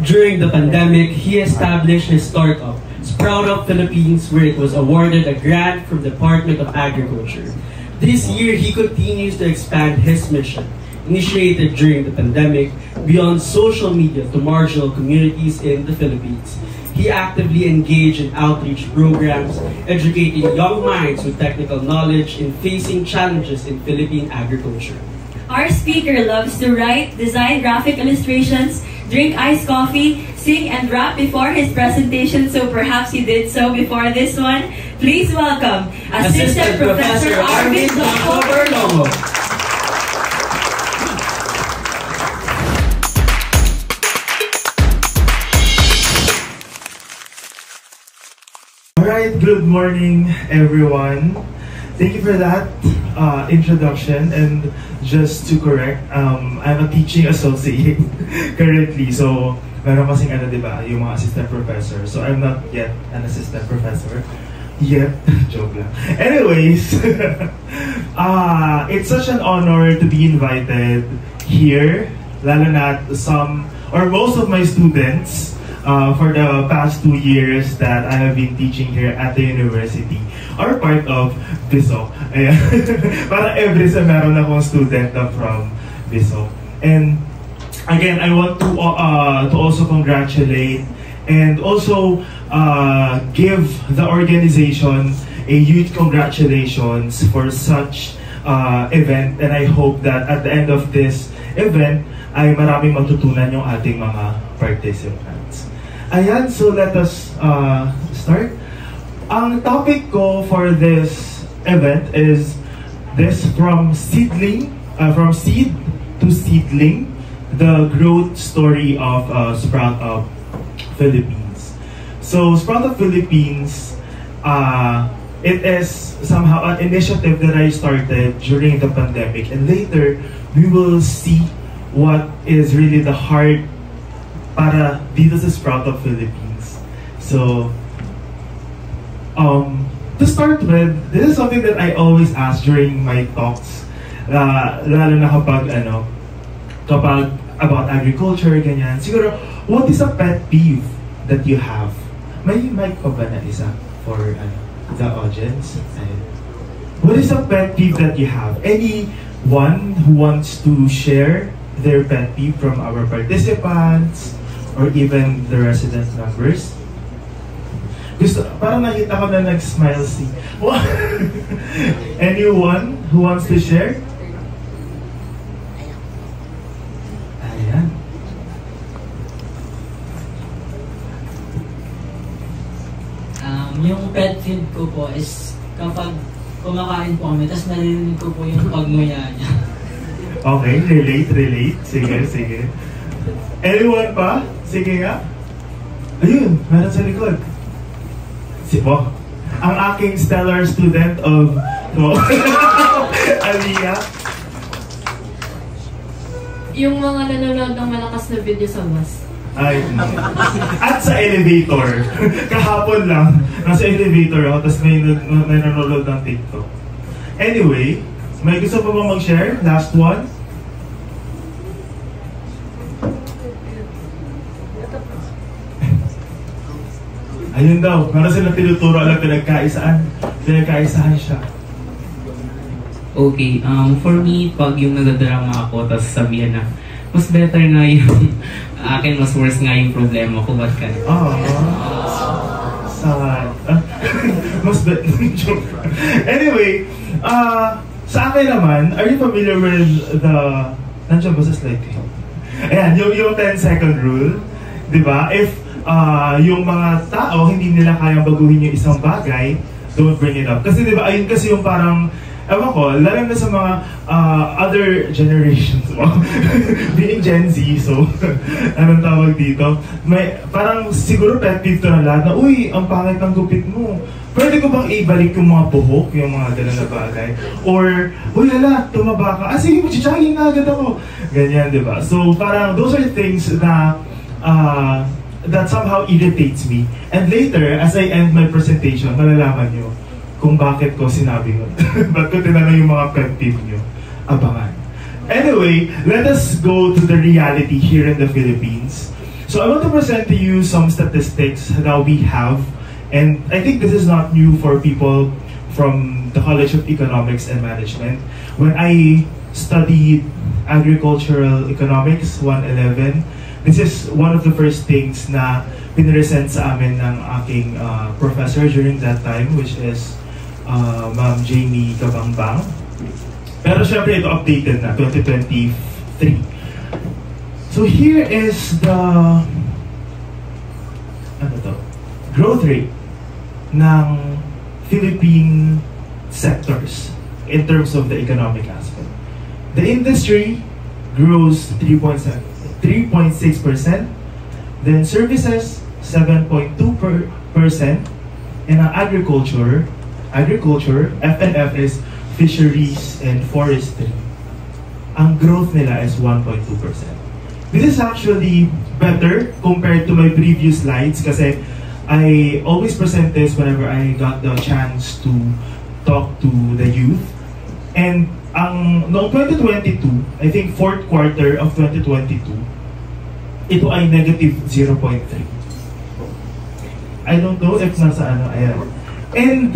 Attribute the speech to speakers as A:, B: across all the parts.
A: During the pandemic, he established his startup, Sprout Up Philippines, where it was awarded a grant from the Department of Agriculture. This year, he continues to expand his mission, initiated during the pandemic, beyond social media to marginal communities in the Philippines. He actively engaged in outreach programs, educating young minds with technical knowledge in facing challenges in Philippine agriculture.
B: Our speaker loves to write, design graphic illustrations, drink iced coffee, sing and rap before his presentation, so perhaps he did so before this one. Please welcome Assistant Professor Arvin Blanco.
C: Alright, good morning everyone. Thank you for that introduction, and just to correct, I'm a teaching associate currently, so meron kasing diba, yung mga assistant professor, so I'm not yet an assistant professor. Yet, joke lang. Anyways, it's such an honor to be invited here, lalo na some, or most of my students, for the past 2 years that I have been teaching here at the university are part of BISOC. Para every sem meron akong student from BISOC. And again, I want to also congratulate and also give the organization a huge congratulations for such event, and I hope that at the end of this event ay maraming matutunan yung ating mga participants. Ayan, so let us start. Ang topic ko for this event is this from seed to seedling, the growth story of Sprout Up Philippines. So Sprout Up Philippines, it is somehow an initiative that I started during the pandemic, and later we will see what is really the heart para dito sa Sprout Up Philippines. So, to start with, this is something that I always ask during my talks, lalo na kapag about agriculture, ganyan. Siguro, what is a pet peeve that you have? May mic pa ba na isa for the audience? What is a pet peeve that you have? Anyone who wants to share their pet peeve from our participants or even the resident members? Parang nakita ko na nag-smile si... Anyone who wants to share? Ayan.
D: Yung pet peeve ko po is kapag kumakain po kami, tapos narinig ko po yung pagmuya niya.
C: Okay, relate. Sige. Anyone pa? Sige nga. Ayun, meron sa likod. Ang aking stellar student of Aliyah.
B: Yung mga nanonood ng malakas na video sa bus.
C: Ay, at sa elevator. Kahapon lang, nasa elevator ako, tapos may nanonood ng TikTok. Anyway, may gusto pa bang mag-share? Last one? Ayun daw, meron silang tinuturo, alam, pinagkaisahan siya.
E: Okay, for me, pag yung nagadrama ako, tapos sabihan na, mas better na yung akin, mas worse nga yung problema ko, what ka?
C: Sad. Mas better. Anyway, sa akin naman, are you familiar with the, nandiyan ba sa slide? Ayan, yung 10-second rule, di ba? If yung mga tao, hindi nila kayang baguhin yung isang bagay, don't bring it up. Kasi diba, ayun kasi yung parang, ewan ko, lalo na sa mga other generations, being Gen Z, so, anong tawag dito? May, parang siguro pet peeve to na lahat na, uy, ang pangit ng gupit mo. Pwede ko bang ibalik yung mga buhok, yung mga gano'n na bagay? Or, uy, hala, tumaba ka. Sige, mag-jogging na agad ako. Ganyan, diba? So, parang, those are things na, that somehow irritates me. And later, as I end my presentation, malalaman nyo kung bakit ko sinabi yun. Ba't ko tinanong yung mga pet peeve nyo? Abangan. Anyway, let us go to the reality here in the Philippines. So I want to present to you some statistics that we have, and I think this is not new for people from the College of Economics and Management. When I studied Agricultural Economics 111, this is one of the first things na pinresent sa amin ng aking professor during that time, which is Ma'am Jamie Kabangbang. Pero syempre ito updated na, 2023. So here is the growth rate ng Philippine sectors in terms of the economic aspect. The industry grows 3.6%, then services 7.2%, and ang agriculture, FNF is fisheries and forestry. Ang growth nila is 1.2%. This is actually better compared to my previous slides kasi I always present this whenever I got the chance to talk to the youth. And noong 2022, I think fourth quarter of 2022, ito ay negative 0.3. I don't know if nasa ayan. And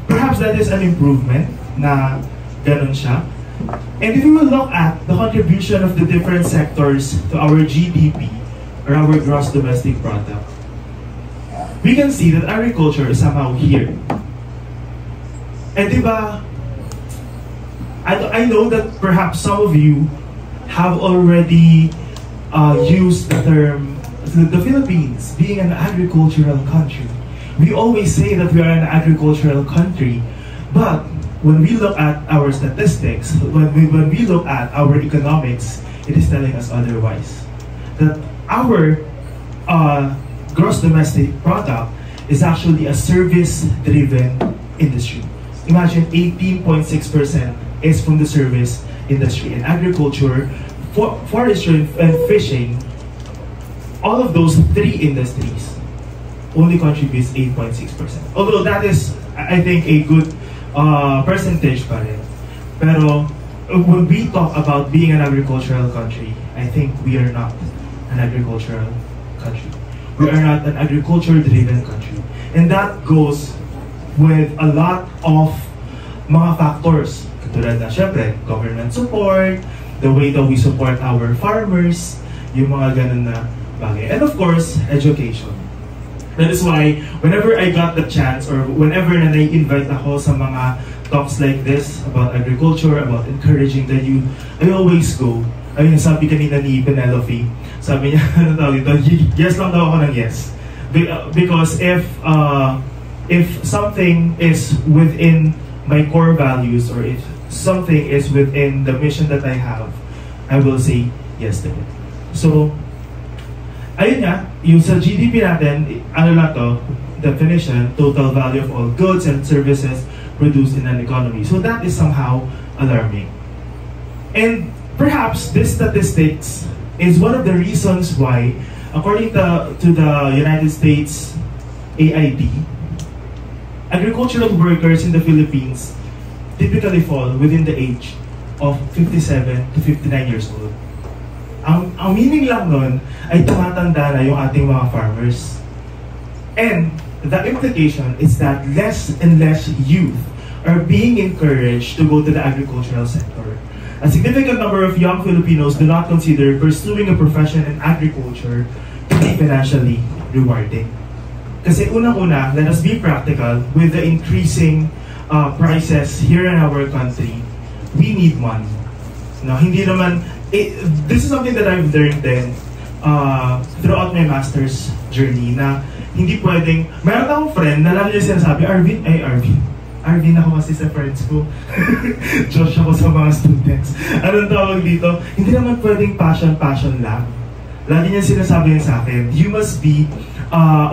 C: perhaps that is an improvement na ganun siya. And if we will look at the contribution of the different sectors to our GDP, or our gross domestic product, we can see that agriculture is somehow here. And diba, I know that perhaps some of you have already used the term, the Philippines being an agricultural country. We always say that we are an agricultural country, but when we look at our statistics, when we look at our economics, it is telling us otherwise. That our gross domestic product is actually a service-driven industry. Imagine 18.6% is from the service industry. And agriculture, forestry, and fishing, all of those three industries only contributes 8.6%. Although that is, I think, a good percentage pa rin. Pero when we talk about being an agricultural country, I think we are not an agricultural country. We are not an agriculture-driven country. And that goes with a lot of mga factors. Katulad na, syempre, government support, the way that we support our farmers, yung mga ganun na bagay. And of course, education. That is why, whenever I got the chance, or whenever na nai-invite ako sa mga talks like this, about agriculture, about encouraging the youth, I always go. Ayun, sabi kanina ni Penelope, sabi niya, ano tawag ito, yes lang daw ako ng yes. Because if something is within my core values, or if something is within the mission that I have, I will say yes to it. So, ayun nga, yung sa GDP natin, ano lang to, definition, total value of all goods and services produced in an economy. So that is somehow alarming. And perhaps this statistics is one of the reasons why, according to the United States AID, agricultural workers in the Philippines typically fall within the age of 57 to 59 years old. Ang meaning lang nun ay tumatanda na yung ating mga farmers. And the implication is that less and less youth are being encouraged to go to the agricultural sector. A significant number of young Filipinos do not consider pursuing a profession in agriculture to be financially rewarding. Kasi unang-una, let us be practical, with the increasing prices here in our country, we need money. No, hindi naman, this is something that I've learned then throughout my master's journey, na hindi pwedeng, meron akong friend na lalo niya sinasabi, Arvin ako kasi sa friends ko. Josh ako sa mga students. Anong tawag dito? Hindi naman pwedeng passion lang. Lagi niya sinasabi sa akin, you must be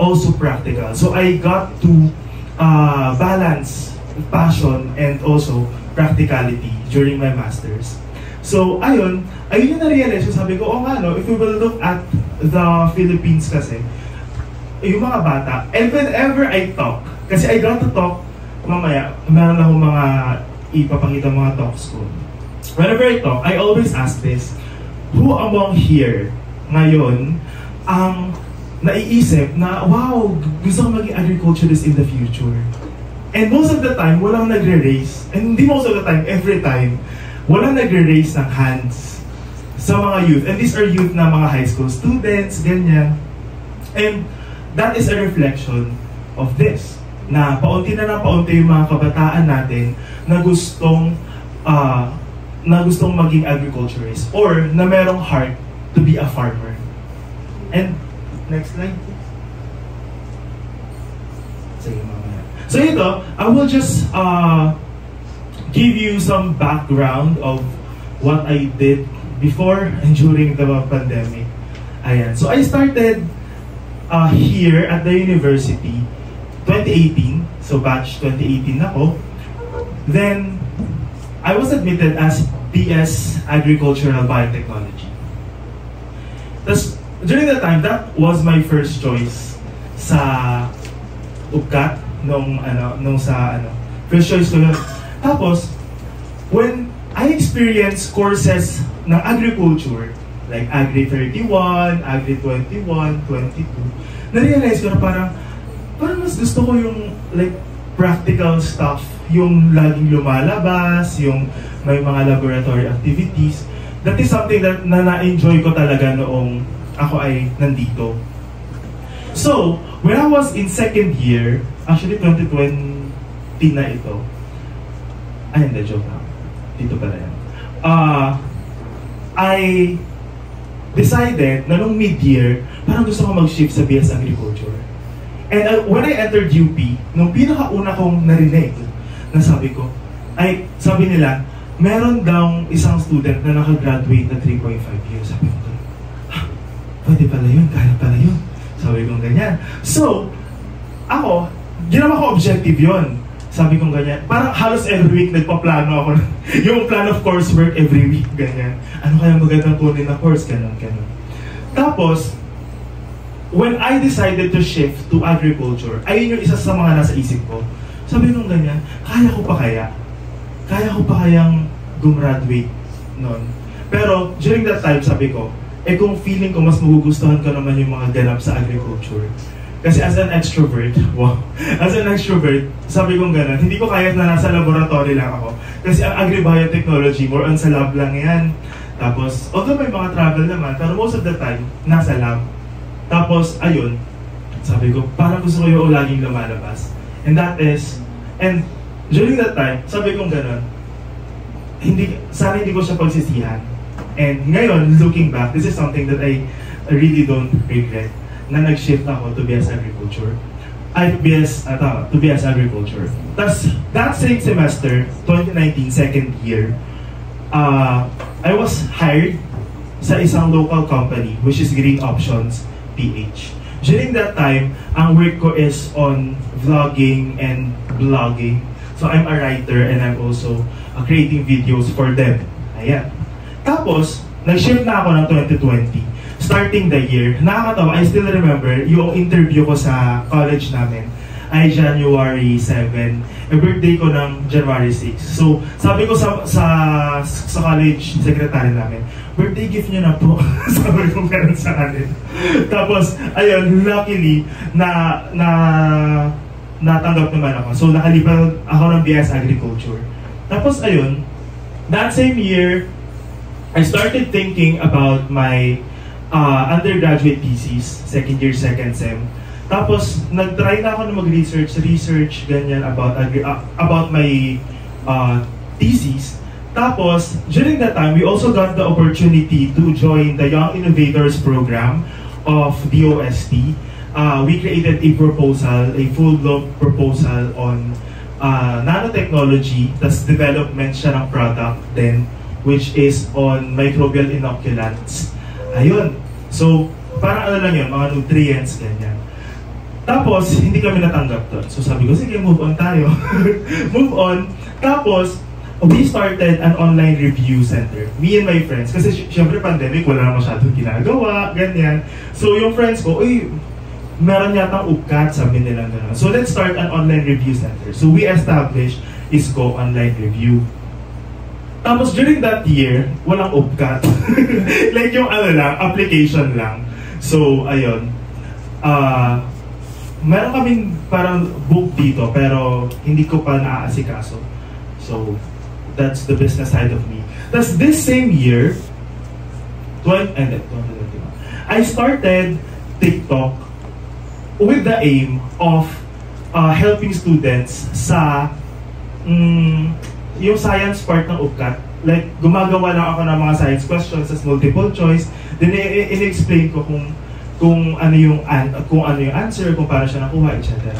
C: also practical. So I got to balance passion and also practicality during my masters. So ayun yung na-realize. So sabi ko, nga no, if we will look at the Philippines kasi, yung mga bata, and whenever I talk, kasi I got to talk, mamaya, meron akong mga ipapakita mga talks ko. Whenever I talk, I always ask this, who among here ngayon ang naiisip na, wow, gusto ko maging agriculturist in the future. And most of the time, walang nagre-raise. And hindi most of the time, every time, walang nagre-raise ng hands sa mga youth. And these are youth na mga high school students, ganyan. And that is a reflection of this. Na paunti na paunti yung mga kabataan natin na gustong maging agriculturist or na merong heart to be a farmer. And next slide. Sige, mamaya. So ito, I will just give you some background of what I did before and during the pandemic. Ayan. So I started here at the university 2018. So batch 2018 ako. Then I was admitted as BS Agricultural Biotechnology. Tapos during that time, that was my first choice sa UPCAT first choice ko yun. Tapos, when I experienced courses ng agriculture, like Agri 31, Agri 21, 22, na-realize ko na parang mas gusto ko yung like practical stuff, yung laging lumalabas, yung may mga laboratory activities. That is something that na-enjoy ko talaga noong ako ay nandito. So, when I was in second year, actually 2020 na ito. Ay, hindi, joke lang. Dito pala yan. I decided na nung mid-year, parang gusto ko mag-shift sa BS Agriculture. And when I entered UP, nung pinakauna kong narinig, na sabi nila, meron daw isang student na nakagraduate na 3.5 years. Sabi ko, pwede pala yun, kaya pala yun. Sabi kong ganyan. So, ako, ginawa ko objective yun. Sabi kong ganyan. Parang halos every week nagpaplano ako. Yung plan of coursework every week, ganyan. Ano kaya magandang kunin na course? Ganun. Tapos, when I decided to shift to agriculture, ayun yung isa sa mga nasa isip ko. Sabi kong ganyan, kaya ko pa kayang gumraduate noon. Pero, during that time, sabi ko, kung feeling ko mas magugustuhan ko naman yung mga ganap sa agriculture. Kasi as an extrovert, sabi kong gano'n, hindi ko kaya na nasa laboratory lang ako. Kasi ang agri-biotechnology, more on sa lab lang yan. Tapos, although may mga travel naman, pero most of the time, nasa lab. Tapos, ayun, sabi ko, parang gusto ko yung laging lumalabas. And during that time, sabi kong gano'n, sana hindi ko siya pagsisihan. And ngayon, looking back, this is something that I really don't regret, na nag-shift ako to BS Agriculture. To BS Agriculture. Tapos, that same semester, 2019, second year, I was hired sa isang local company, which is Green Options PH. During that time, ang work ko is on vlogging and blogging. So, I'm a writer and I'm also creating videos for them. Ayan. Tapos, nag-shift na ako ng 2020. Starting the year, nakakatawa, I still remember, yung interview ko sa college namin ay January 7. Birthday ko ng January 6. So, sabi ko sa college secretary namin, birthday gift nyo na po. Sabi ko meron sa akin. Tapos, ayun, luckily, natanggap naman ako. So, nakalipat ako ng BS Agriculture. Tapos, ayun, that same year, I started thinking about my undergraduate thesis, second year, second sem. Tapos, nag-try na ako na mag-research, ganyan, about my thesis. Tapos, during that time, we also got the opportunity to join the Young Innovators Program of DOST. We created a full-blown proposal on nanotechnology, tas development siya ng product then, which is on microbial inoculants. Ayun. So, parang ano lang yun, mga nutrients, ganyan. Tapos, hindi kami natanggap doon. So, sabi ko, sige, move on tayo. Move on. Tapos, we started an online review center. Me and my friends. Kasi, syempre, pandemic, wala na masyadong ginagawa, ganyan. So, yung friends ko, meron yatang UPCAT, sabi nila gano'n. So, let's start an online review center. So, we established ISCO Online Review. Tapos during that year, walang UPCAT. Like yung application lang. So, ayun. Meron kaming parang book dito, pero hindi ko pa naaasikaso. So, that's the business side of me. Tapos this same year, 2021, I started TikTok with the aim of helping students sa yung science part ng UPCAT. Like, gumagawa lang ako ng mga science questions as multiple choice. Then, in-explain ko kung ano yung answer, kung paano siya nakuha, etc.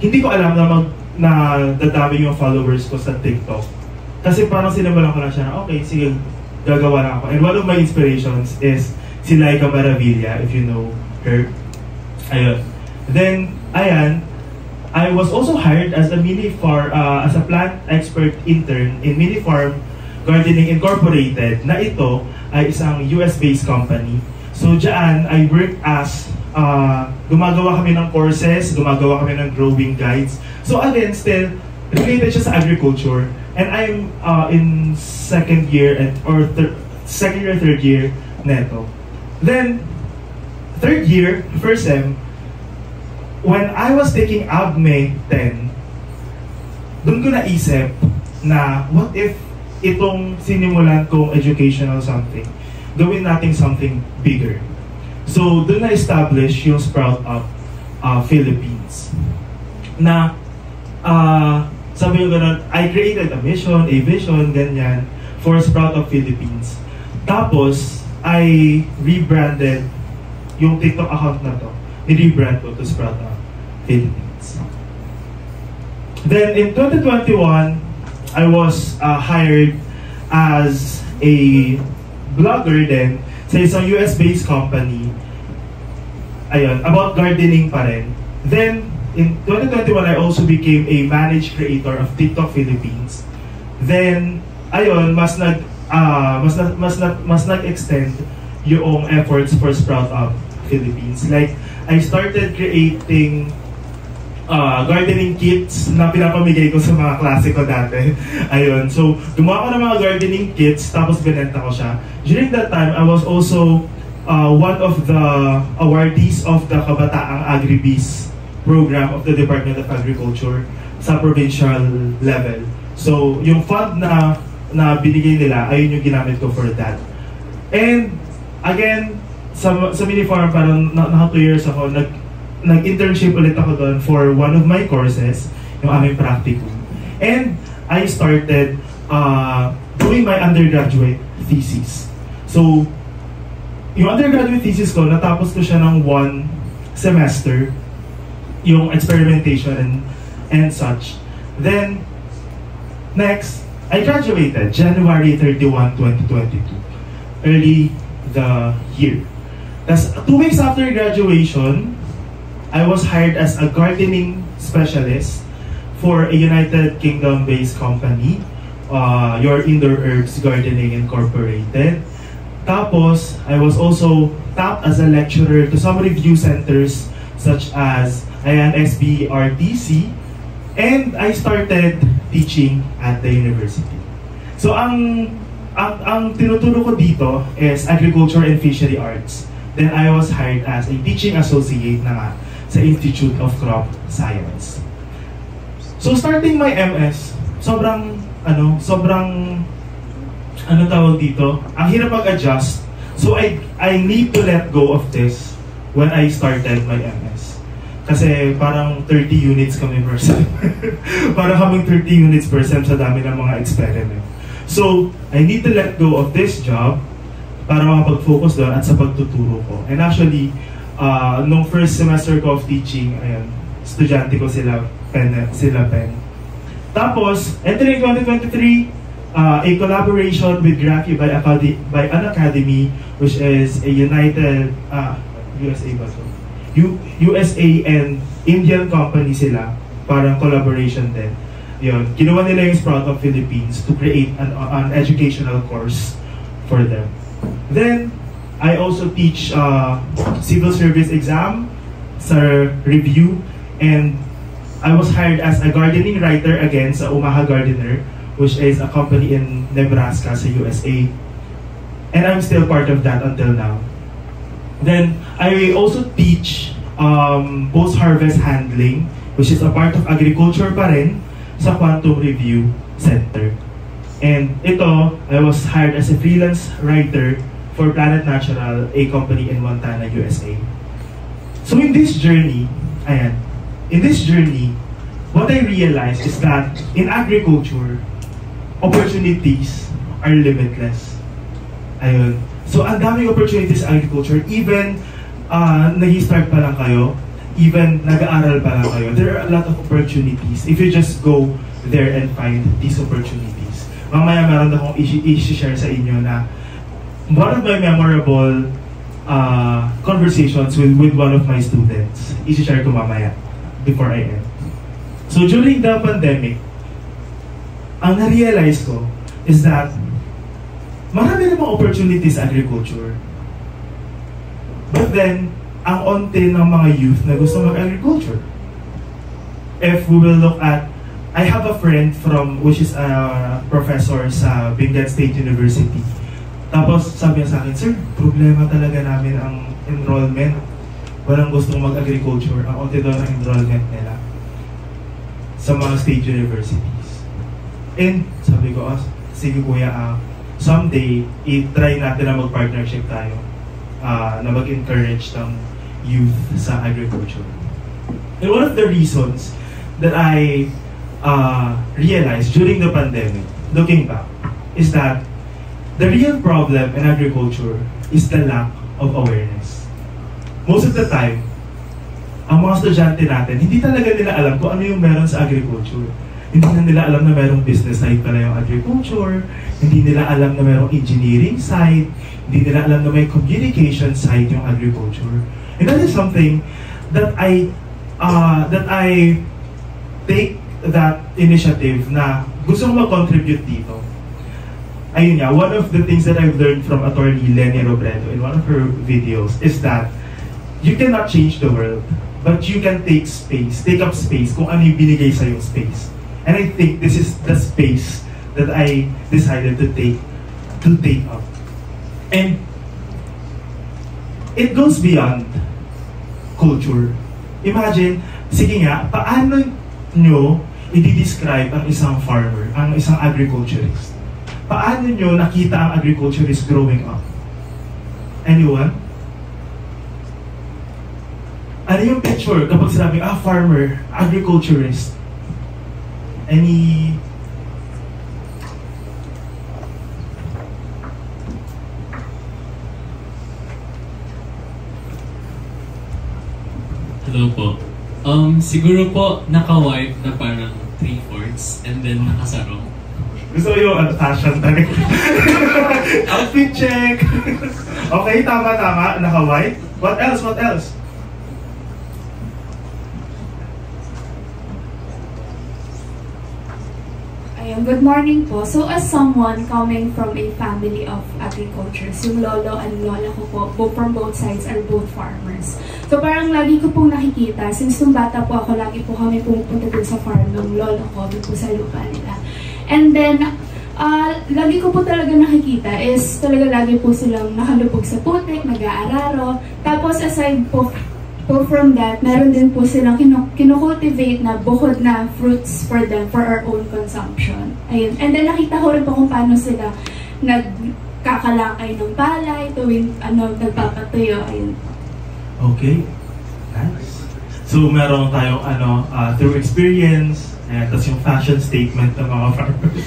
C: Hindi ko alam na dadami yung followers ko sa TikTok. Kasi parang sinimulan ko lang siya na, okay, sige, gagawa na ako. And one of my inspirations is si Laika Maravilla, if you know her. Ayun. Then, I was also hired as a as a plant expert intern in Mini Farm Gardening Incorporated, na ito ay isang US-based company. So dyan, I work as, gumagawa kami ng courses, gumagawa kami ng growing guides. So again, still, related siya sa agriculture. And I'm in second year, third year neto. Then, third year, first sem, when I was taking ABME 10, doon ko naisip na, what if itong sinimulan kong educational something, gawin natin something bigger. So, doon na-establish yung Sprout Up Philippines. Na, sabi ko ganun, I created a mission, a vision, ganyan, for Sprout Up Philippines. Tapos, I rebranded yung TikTok account na to. I-rebrand ko to Sprout Up Philippines. Then, in 2021, I was hired as a blogger din sa isang US-based company. Ayun, about gardening pa rin. Then, in 2021, I also became a managed creator of TikTok Philippines. Then, ayun, mas nag-extend yung efforts for Sprout Up Philippines. Like, I started creating gardening kits na pinapamigay ko sa mga klase ko dati. Ayun. So, gumawa ko ng mga gardening kits, tapos binenta ko siya. During that time, I was also one of the awardees of the Kabataang Agribiz program of the Department of Agriculture sa provincial level. So, yung fund na binigay nila, ayun yung ginamit ko for that. And, again, sa Mini Farm, parang naka 2 years ako, nag-internship ulit ako doon for one of my courses, yung aming practicum. And I started doing my undergraduate thesis. So, yung undergraduate thesis ko, natapos ko siya ng 1 semester, yung experimentation and such. Then, next, I graduated January 31, 2022. Early the year. Tapos, 2 weeks after graduation, I was hired as a gardening specialist for a United Kingdom-based company, Your Indoor Herbs Gardening Incorporated. Tapos, I was also tapped as a lecturer to some review centers such as SBRTC, and I started teaching at the university. So, ang tinuturo ko dito is agriculture and fishery arts. Then I was hired as a teaching associate na nga sa Institute of Crop Science. So starting my MS, sobrang tawag dito, ang hirap mag-adjust. So I need to let go of this when I started my MS. Kasi parang 30 units kami per sem. Parang kaming 30 units per sem sa dami ng mga experiment. So I need to let go of this job para makapag-focus doon at sa pagtuturo ko. And actually, nung first semester ko of teaching, ayun, estudyante ko sila Pen. Tapos, entering 2023, a collaboration with Graphy by an academy, which is a United, USA and Indian company sila, parang collaboration din. Yun, kinuha nila yung Sprout Up Philippines to create an educational course for them. Then, I also teach civil service exam sa review, and I was hired as a gardening writer again sa Omaha Gardener, which is a company in Nebraska sa USA. And I'm still part of that until now. Then, I also teach post-harvest handling, which is a part of agriculture pa rin, sa Quantum Review Center. And ito, I was hired as a freelance writer for Planet Natural, a company in Montana, USA. So in this journey, what I realized is that in agriculture, opportunities are limitless. Ayun. So ang daming opportunities sa agriculture, even nag-start pa lang kayo, even nag-aaral pa lang kayo, there are a lot of opportunities if you just go there and find these opportunities. Mamaya meron akong i-share sa inyo na one of my memorable conversations with one of my students. I-share ko mamaya before I end. So during the pandemic, ang na-realize ko is that marami namang opportunities sa agriculture. But then, ang onte ng mga youth na gusto mag-agriculture. If we will look at, I have a friend which is a professor sa Benguet State University. Tapos sabi niya sa akin, sir, problema talaga namin ang enrollment. Walang gustong mag-agriculture. Ang onte daw ng enrollment nila sa mga state universities. And sabi ko, sige kuya, someday, i-try natin na mag-partnership tayo na mag-encourage ng youth sa agriculture. And one of the reasons that I realized during the pandemic, looking back, is that the real problem in agriculture is the lack of awareness. Most of the time, ang mga estudyante natin, hindi talaga nila alam kung ano yung meron sa agriculture. Hindi na nila alam na merong business side pala yung agriculture, hindi nila alam na merong engineering side, hindi nila alam na may communication side yung agriculture. And that is something that I take that initiative na gusto kong mag-contribute dito. Ayun nga, one of the things that I've learned from Attorney Lenny Robredo in one of her videos is that you cannot change the world, but you can take up space kung ano yung binigay sa yung space. And I think this is the space that I decided to take up. And it goes beyond culture. Imagine, sige nga, paano nyo i-describe ang isang farmer, ang isang agriculturist? Paano nyo nakita ang agriculturist growing up? Anyone? Ano yung picture kapag sinabi, farmer, agriculturist? Any...
F: Hello po. Siguro po naka-white na parang 3/4 and then nakasarong.
C: Gusto ko yung fashion talaga. Outfit check! Okay, tama. Naka-white. What else?
G: Ayun, good morning po. So as someone coming from a family of agriculturists, yung lolo and lola ko po, from both sides are both farmers. So parang lagi ko pong nakikita, since nung bata po ako, lagi po kami pumupunta dun sa farm ng lolo ko, dun po sa lupa nila. And then, lagi ko po talaga nakikita is talaga lagi po silang nakalubog sa putik, nag-aararo. Tapos aside po from that, meron din po silang kinocultivate na bukod na fruits for them, for our own consumption. Ayun. And then nakita ko rin po kung paano sila nagkakalakay ng palay, tuwing nagpapatuyo. Ayun.
C: Okay. Nice. So meron tayong through experience, tapos yung fashion statement ng mga farmers.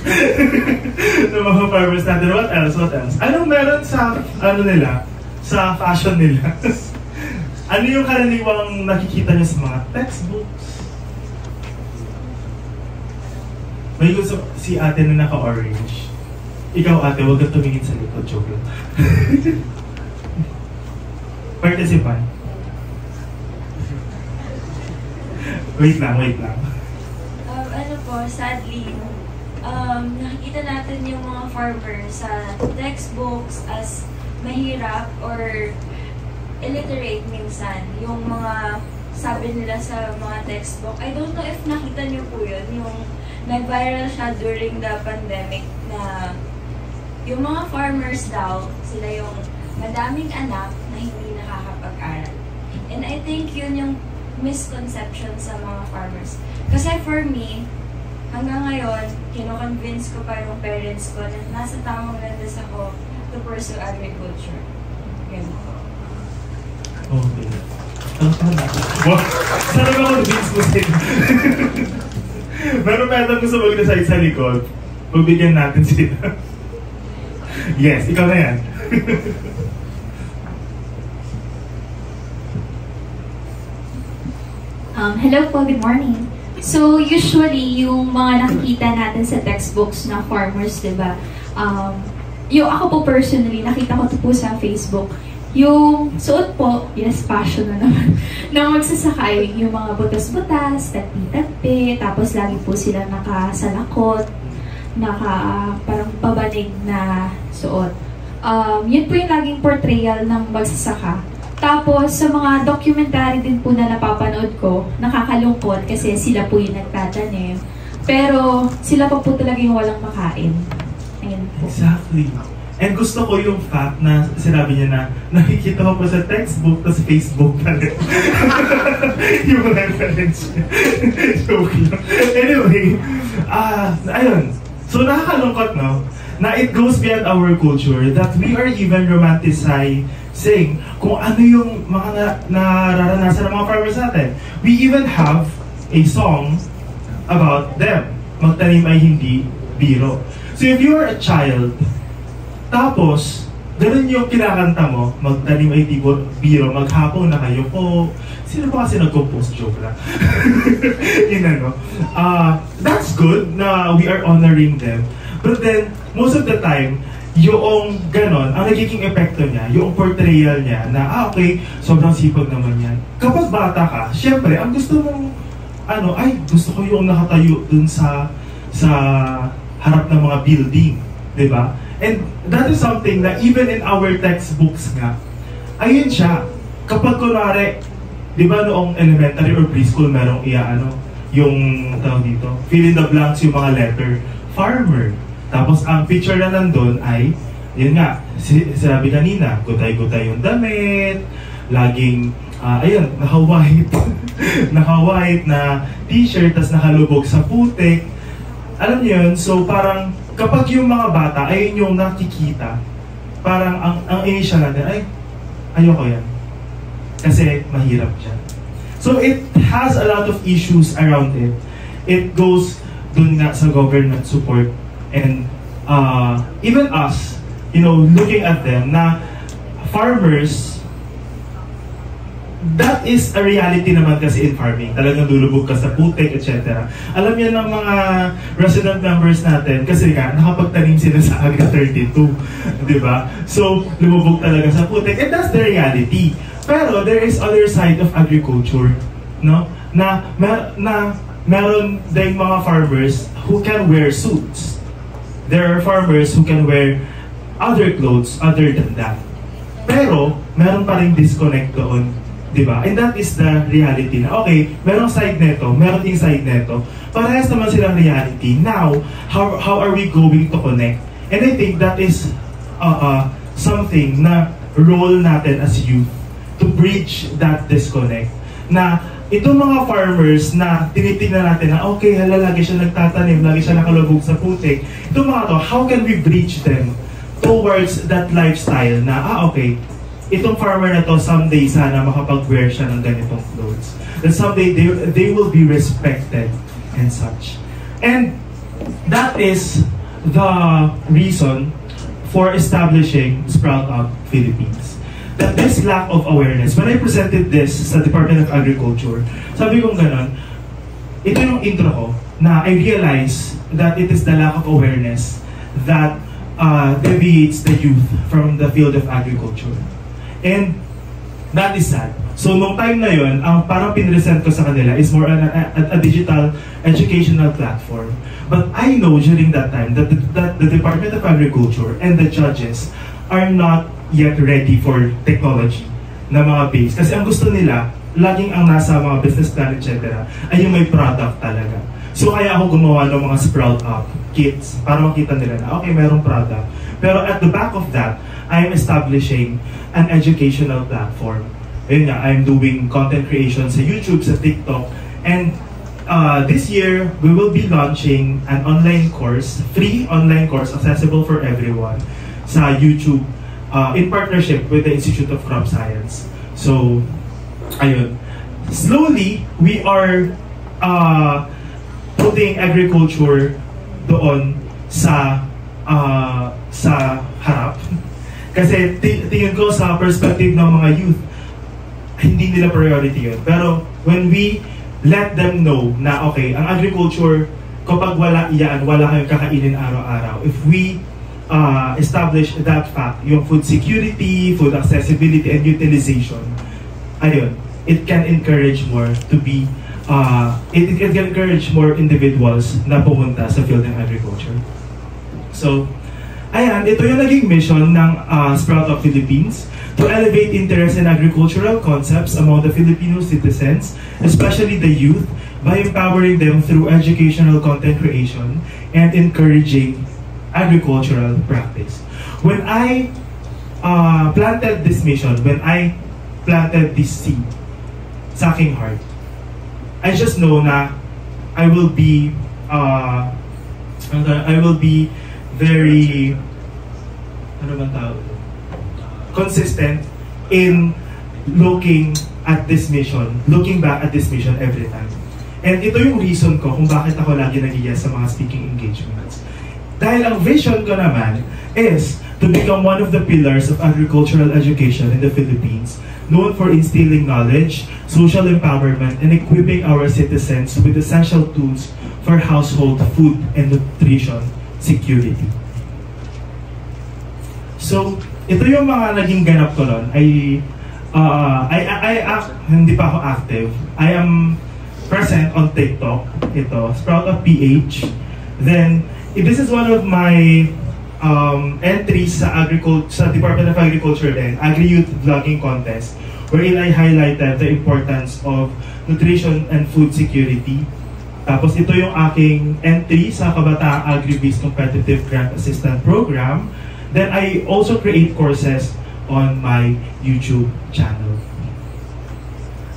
C: ng mga farmers natin. What else? Anong meron sa nila? Sa fashion nila? Ano yung karaniwang nakikita niyo sa mga textbooks? May gusto si ate na naka-orange. Ikaw ate, huwag kang tumingin sa likod. Joke lang. Participant. Wait lang.
B: Ano po, sadly, nakikita natin yung mga farmers sa textbooks as mahirap or illiterate minsan, yung mga sabi nila sa mga textbook. I don't know if nakita niyo po yun, yung nag-viral siya during the pandemic na yung mga farmers daw, sila yung madaming anak na hindi nakakapag
H: think yun yung misconception sa mga farmers. Kasi for me, hanggang ngayon, kino-convince ko pa yung parents ko na nasa tamang landas ako to pursue agriculture. Ganun.
C: Okay. Wow! Sana ba convince mo sila? Meron pa ito gusto mag-decide sa likod. Pagbigyan natin sila. Yes, ikaw na yan.
G: Hello po, good morning. So, usually, yung mga nakikita natin sa textbooks na farmers, diba? Yung ako po personally, nakita ko ito po sa Facebook. Yung suot po, yes, fashion na naman, na magsasakay, yung mga butas-butas, tagpi-tagpi, tapos lagi po sila nakasalakot, parang pabanig na suot. Yun po yung laging portrayal ng magsasaka. Tapos, sa mga documentary din po na napapanood ko, nakakalungkot kasi sila po yung nagtatanim. Pero, sila pa po talaga yung walang makain. Ayun po.
C: Exactly. And gusto ko yung fact na sinabi niya na nakikita ko pa sa textbook, tas Facebook pa rin. Yung reference niya. Joke lang. Anyway, ayun. So, nakakalungkot, no? Na it goes beyond our culture that we are even romanticizing kung ano yung mga nararanasan ng mga farmers natin. We even have a song about them. Magtanim ay hindi biro. So if you are a child, tapos, ganun yung kinakanta mo, magtanim ay biro, maghapon na kayo po. Sino ba kasi nag-compose? Joke lang. That's good na we are honoring them. But then, most of the time, yung ganon, ang nagiging epekto niya, yung portrayal niya na, okay, sobrang sipag naman yan. Kapag bata ka, syempre, ang gusto mong, gusto ko yung nakatayo dun sa harap ng mga building. Diba? And that is something na even in our textbooks nga, ayun siya. Kapag kunwari, diba noong elementary or preschool, merong yung tawag dito, fill in the blanks yung mga letter, farmer. Tapos ang picture na nandun ay, yun nga, sinabi kanina, gutay-gutay yung damit, laging, naka-white, naka-white na t-shirt, tas nakalubog sa putik. Alam niyo yun, so parang, kapag yung mga bata, ayun yung nakikita, parang ang initial natin, ayoko yan. Kasi mahirap siya. So it has a lot of issues around it. It goes dun nga sa government support. And even us, looking at them, na farmers, that is a reality naman kasi in farming. Talagang lulubog ka sa putik, etc. Alam yan ng mga resident members natin kasi nga, nakapagtanim sila sa Agri 32. Diba? So, lumubog talaga sa putik. And that's the reality. Pero there is other side of agriculture, no? Na meron ding mga farmers who can wear suits. There are farmers who can wear other clothes other than that. Pero, meron pa rin disconnect doon. Diba? And that is the reality na, okay, merong side neto, meron ding side neto. Parehas naman silang reality. Now, how are we going to connect? And I think that is something na role natin as youth to bridge that disconnect. Na itong mga farmers na tinitingnan natin na okay, lagi siya nagtatanim, lagi siya nakalubog sa putik. Itong mga to, how can we bridge them towards that lifestyle na, okay, itong farmer na to, someday sana makapag-wear siya ng ganitong clothes. That someday they will be respected and such. And that is the reason for establishing Sprout Up Philippines. That this lack of awareness, when I presented this sa Department of Agriculture, sabi kong ganon, ito yung intro ko, na I realized that it is the lack of awareness that deviates the youth from the field of agriculture. And that is sad. So nung time na yun, ang parang pinresent ko sa kanila is more a digital educational platform. But I know during that time that the Department of Agriculture and the judges are not yet ready for technology na mga base. Kasi ang gusto nila, laging ang nasa mga business plan, etc. ay yung may product talaga. So kaya ako gumawa ng mga Sprout Up kits para makita nila na okay, mayroong product. Pero at the back of that, I am establishing an educational platform Ayun nga, I'm doing content creation sa YouTube, sa TikTok. And this year, we will be launching an online course, free online course, accessible for everyone sa YouTube in partnership with the Institute of Crop Science. So, ayun. Slowly, we are putting agriculture doon sa harap. Kasi tingin ko sa perspective ng mga youth, hindi nila priority yun. Pero when we let them know na okay, ang agriculture, kapag wala iyan, wala kayong kakainin araw-araw. If we establish that fact, yung food security, food accessibility, and utilization, ayun, it can encourage more to be, it can encourage more individuals na pumunta sa field ng agriculture. So, ayan, ito yung naging mission ng Sprout of Philippines, to elevate interest in agricultural concepts among the Filipino citizens, especially the youth, by empowering them through educational content creation and encouraging agricultural practice. When I planted this mission, when I planted this seed sa aking heart, I just know na I will be very consistent in looking at this mission, looking back at this mission every time. And ito yung reason ko kung bakit ako lagi nag-yes sa mga speaking engagements. Dahil ang vision ko naman is to become one of the pillars of agricultural education in the Philippines, known for instilling knowledge, social empowerment, and equipping our citizens with essential tools for household food and nutrition security. So, ito yung mga naging ganap ko nun. Hindi pa ako active. I am present on TikTok. Ito, Sprout of PH. Then, this is one of my entries sa Department of Agriculture din, Agri-Youth Vlogging Contest, wherein I highlighted the importance of nutrition and food security. Tapos ito yung aking entry sa Kabataang Agri-Biz Competitive Grant Assistance Program. Then I also create courses on my YouTube channel.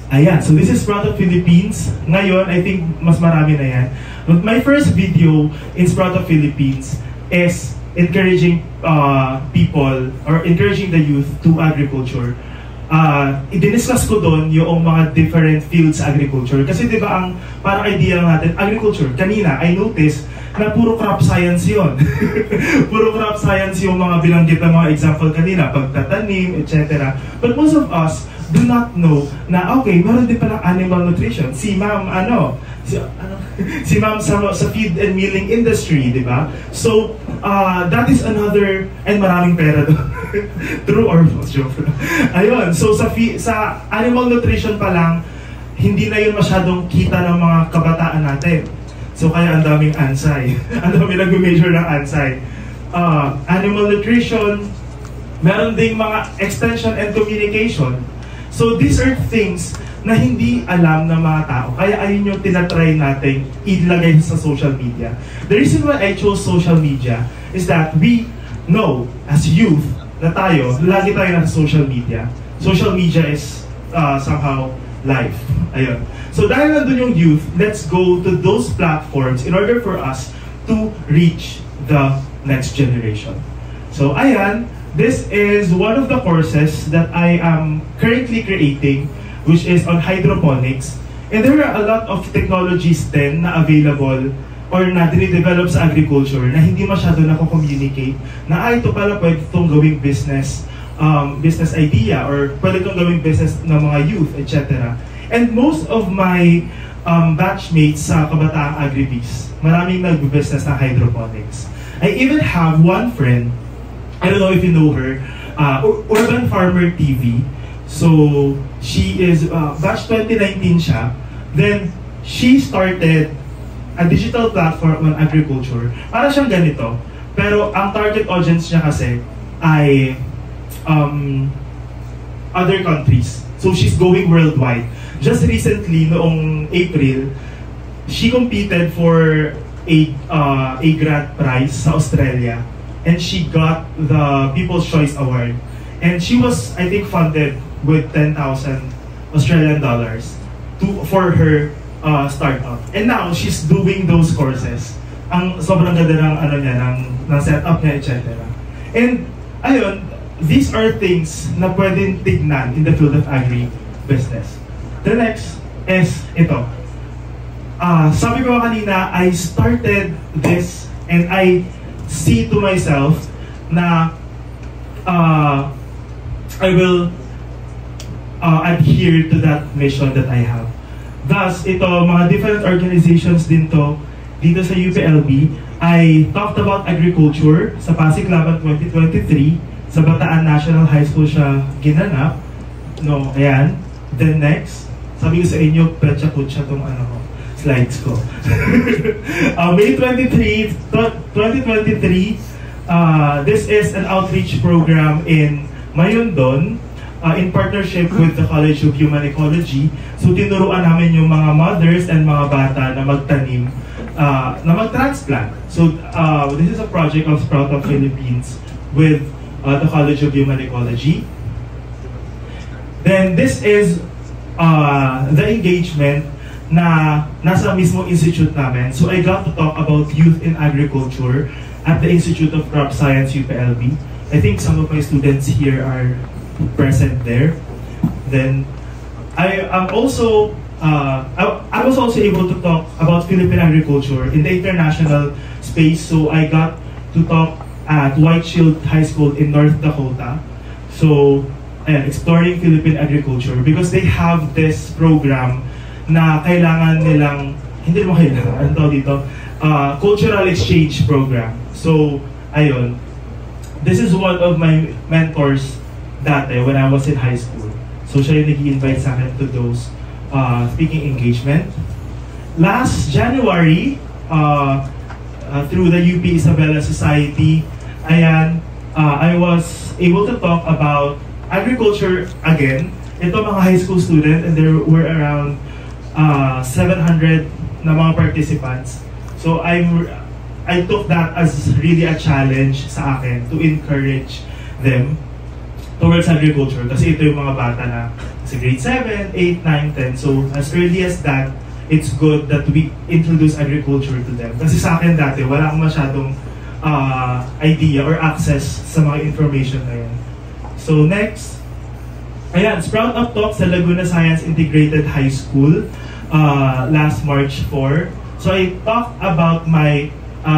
C: Ayan, so this is Sprout of Philippines. Ngayon, I think mas marami na yan. But my first video in Sprout of Philippines is encouraging people or encouraging the youth to agriculture. I-discuss ko doon yung mga different fields sa agriculture. Kasi di ba ang parang idea natin, agriculture, kanina, I noticed na puro crop science yun. Puro crop science yung mga binanggit ng mga example kanina, pagtatanim, etc. But most of us do not know na, okay, meron din palang animal nutrition. Si ma'am, si ma'am sa feed and milling industry, di ba? So, that is another, and maraming pera doon. True or false? Joke. Ayun, so sa animal nutrition pa lang, hindi na yun masyadong kita ng mga kabataan natin. So kaya ang daming ansay. Ang daming nag-major ng ansay. Animal nutrition, meron ding mga extension and communication. So these are things na hindi alam ng mga tao. Kaya ayun yung tinatry natin ilagay sa social media. The reason why I chose social media is that we know as youth na tayo, lagi tayo nasa social media. Social media is somehow life. Ayun. So dahil nandun yung youth, let's go to those platforms in order for us to reach the next generation. So ayan, this is one of the courses that I am currently creating, which is on hydroponics. And there are a lot of technologies then na available or na dinidevelop sa agriculture na hindi masyado nako-communicate na ito pala pwede itong gawing business idea or pwede itong gawing business ng mga youth, etc. And most of my batchmates sa Kabataang Agri-Biz, maraming nag-business ng hydroponics. I even have one friend, I don't know if you know her, Urban Farmer TV. So, she is, batch 2019 siya. Then, she started a digital platform on agriculture. Para siyang ganito. Pero, ang target audience niya kasi ay other countries. So, she's going worldwide. Just recently, noong April, she competed for a grant prize sa Australia. And she got the People's Choice Award. And she was, I think, funded with 10,000 Australian dollars for her startup. And now, she's doing those courses. Ang sobrang ganda ng ano niya, ng setup niya, etc. And ayun, these are things na pwedeng tignan in the field of agri-business. The next is ito. Sabi ko kanina, I started this and I see to myself na I will adhere to that mission that I have. Thus, ito, mga different organizations din to, dito sa UPLB, I talked about agriculture sa Pasig Laban 2023, sa Bataan National High School siya ginanap. No, ayan. Then next, sabi ko sa inyo, petsa-kutsa tong slides ko. May 23, 2023, this is an outreach program in Mayondon, in partnership with the College of Human Ecology. So tinuruan namin yung mga mothers and mga bata na magtanim, na mag-transplant. So this is a project of Sprout Up Philippines with the College of Human Ecology. Then this is the engagement na nasa mismo institute namin. So I got to talk about youth in agriculture at the Institute of Crop Science, UPLB. I think some of my students here are present there. Then I was also able to talk about Philippine agriculture in the international space. So I got to talk at White Shield High School in North Dakota. So exploring Philippine agriculture because they have this program na kailangan nilang, hindi mo kailangan, ano tawag dito, cultural exchange program. So, ayun, this is one of my mentors dati when I was in high school. So, siya yung nag-i-invite sa akin to those speaking engagement. Last January, through the UP Isabela Society, ayan, I was able to talk about agriculture again. Ito mga high school student and there were around 700 na mga participants. So I took that as really a challenge sa akin to encourage them towards agriculture. Kasi ito yung mga bata na sa grade 7, 8, 9, 10. So as early as that, it's good that we introduce agriculture to them. Kasi sa akin dati, wala akong masyadong idea or access sa mga information na yan. So next, ayan, Sprout Up Talk sa Laguna Science Integrated High School last March 4. So I talked about my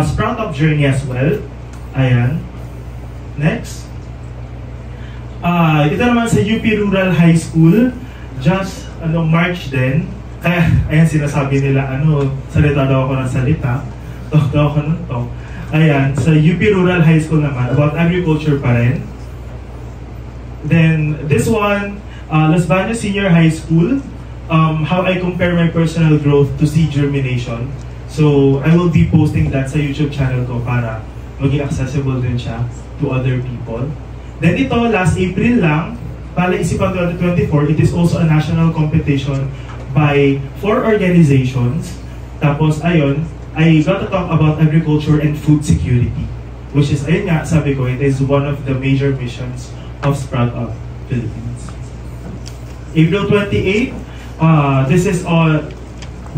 C: Sprout Up journey as well. Ayan. Next. Ito naman sa UP Rural High School, just March din. Kaya, ayan sinasabi nila, salita daw ako ng salita. Talk daw ako ng talk. Ayan, sa UP Rural High School naman, about agriculture pa rin. Then, this one, Las Bañas Senior High School, how I compare my personal growth to seed germination. So, I will be posting that sa YouTube channel ko para maging accessible din siya to other people. Then ito, last April lang, Palaisipan 2024, it is also a national competition by 4 organizations. Tapos, ayun, I got to talk about agriculture and food security, which is, ayun nga, sabi ko, it is one of the major missions of Sprout Up Philippines. April 28, this is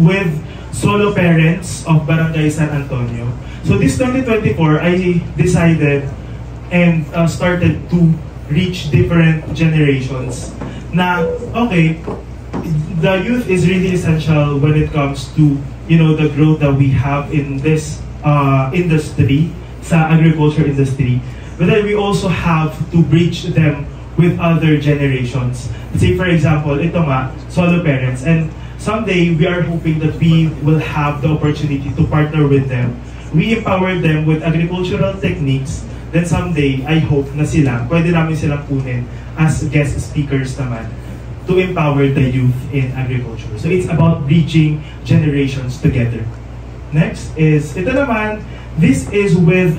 C: with solo parents of Barangay San Antonio. So this 2024, I decided and started to reach different generations na, okay, the youth is really essential when it comes to, the growth that we have in this industry, sa agriculture industry. But then we also have to bridge them with other generations. Say for example, ito nga, solo parents. And someday, we are hoping that we will have the opportunity to partner with them. We empower them with agricultural techniques. Then someday, I hope na pwede namin silang kunin as guest speakers naman to empower the youth in agriculture. So it's about bridging generations together. Next is, ito naman, this is with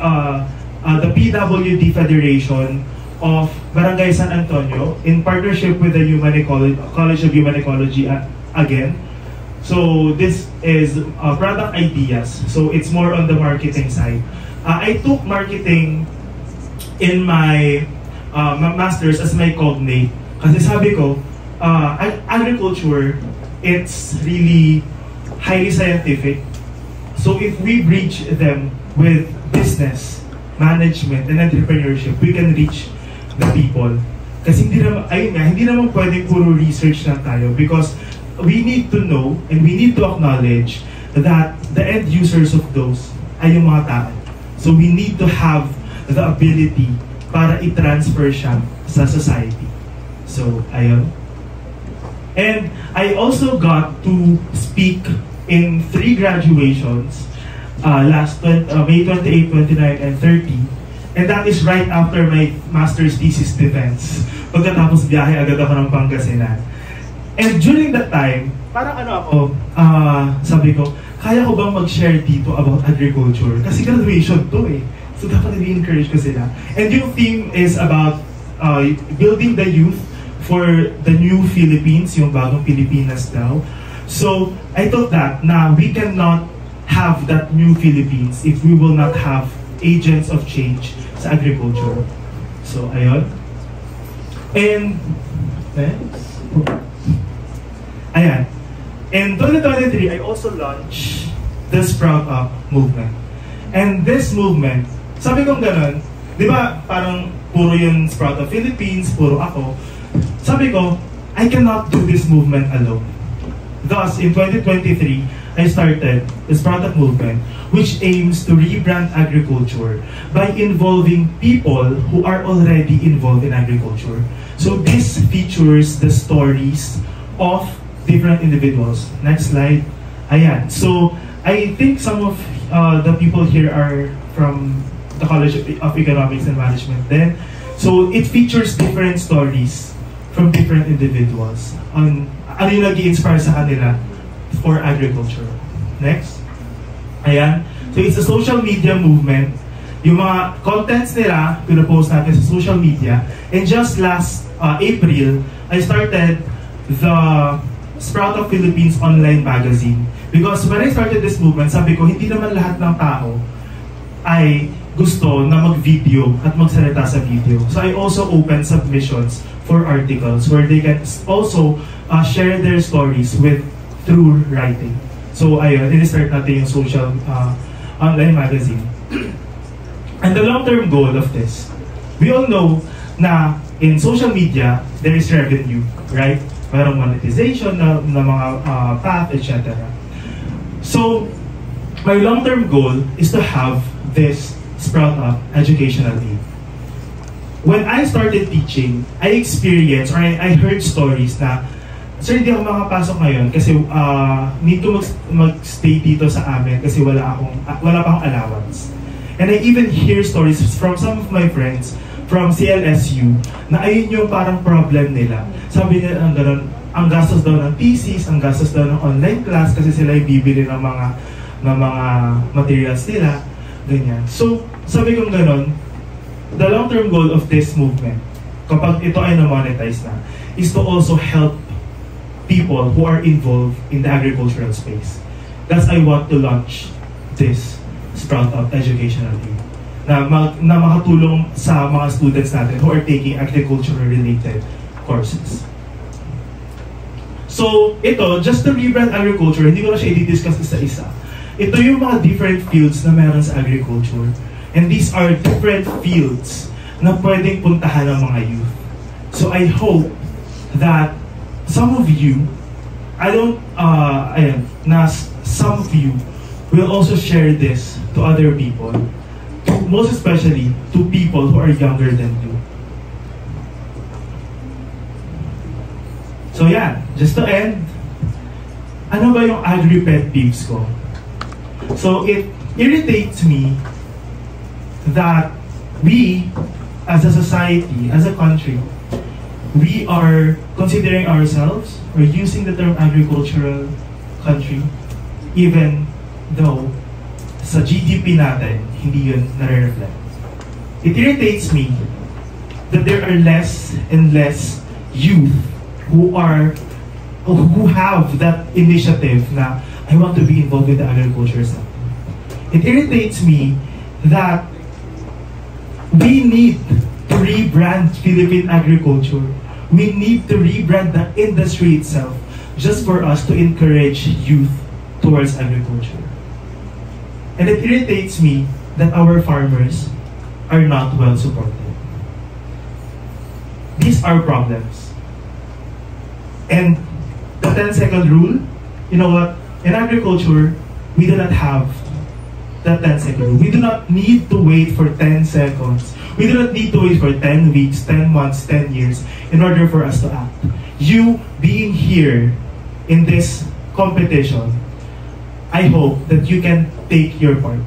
C: the PWD Federation of Barangay San Antonio in partnership with the College of Human Ecology again. So this is product ideas. So it's more on the marketing side. I took marketing in my master's as my cognate Kasi sabi ko, agriculture, it's really highly scientific. So if we bridge them with business, management, and entrepreneurship, we can reach the people. Kasi hindi naman pwedeng puro research lang tayo, because we need to know and we need to acknowledge that the end users of those ay yung mga tao. So we need to have the ability para i-transfer siya sa society. So, ayun. And I also got to speak in 3 graduations last May 28, 29, and 30. And that is right after my master's thesis defense. Pagkatapos biyahe agad ako ng Pangasinan. And during that time, parang sabi ko, kaya ko bang mag-share dito about agriculture? Kasi graduation to eh. So dapat i-encourage ko sila. And yung theme is about building the youth for the new Philippines, yung bagong Pilipinas daw. So I thought that na we cannot have that new Philippines if we will not have agents of change sa agriculture. So ayun. And ayan. In 2023, I also launched the Sprout Up movement. And this movement, sabi kong ganun, di ba parang puro yung Sprout Up Philippines, puro ako. Sabi ko, I cannot do this movement alone. Thus, in 2023, I started the Sprout Up movement, which aims to rebrand agriculture by involving people who are already involved in agriculture. So this features the stories of different individuals. Next slide. Ayan. So, I think some of the people here are from the College of Economics and Management then. So, it features different stories from different individuals on ano yung nag-i-inspire sa kanila for agriculture. Next. Ayan. So, it's a social media movement. Yung mga contents nila, pinapost natin sa social media. And just last April, I started the Sprout Up Philippines online magazine. Because when I started this movement, sabi ko, hindi naman lahat ng tao ay gusto na mag-video at magsalita sa video. So I also opened submissions for articles where they can also share their stories through writing. So ayun, in-start natin yung social online magazine. And the long-term goal of this, we all know na in social media, there is revenue, right? Mayroong monetization na mga path, etc. So, my long-term goal is to have this Sprout Up educational aid. When I started teaching, I experienced or I heard stories na, sir, hindi ako makapasok ngayon kasi need ko mag-stay dito sa amin kasi wala pa akong allowance. And I even hear stories from some of my friends from CLSU na ayun yung parang problem nila. Sabi nila ang gastos daw ng thesis, ang gastos daw ng online class kasi sila yung bibili ng mga materials nila, ganyan. So, sabi kong ganon, the long-term goal of this movement, kapag ito ay na-monetize na, is to also help people who are involved in the agricultural space. Thus, I want to launch this Sprout Up educational aid na makatulong sa mga students natin who are taking agriculture-related courses. So, ito, just to rebrand agriculture, hindi ko na siya i-discuss isa-isa. Ito yung mga different fields na meron sa agriculture. And these are different fields na pwedeng puntahan ng mga youth. So, I hope that some of you, some of you will also share this to other people. Most especially to people who are younger than you. So yeah, just to end, ano ba yung agri-pet peeves ko? So it irritates me that we, as a society, as a country, we are considering ourselves, or using the term agricultural country, even though sa GDP natin, hindi yun nare-reflect. It irritates me that there are less and less youth who have that initiative na I want to be involved in the agriculture sector. It irritates me that we need to rebrand Philippine agriculture we need to rebrand the industry itself just for us to encourage youth towards agriculture. And it irritates me that our farmers are not well supported. These are problems. And the 10-second rule, you know what? In agriculture, we do not have that 10-second rule. We do not need to wait for 10 seconds. We do not need to wait for 10 weeks, 10 months, 10 years in order for us to act. You being here in this competition, I hope that you can take your part.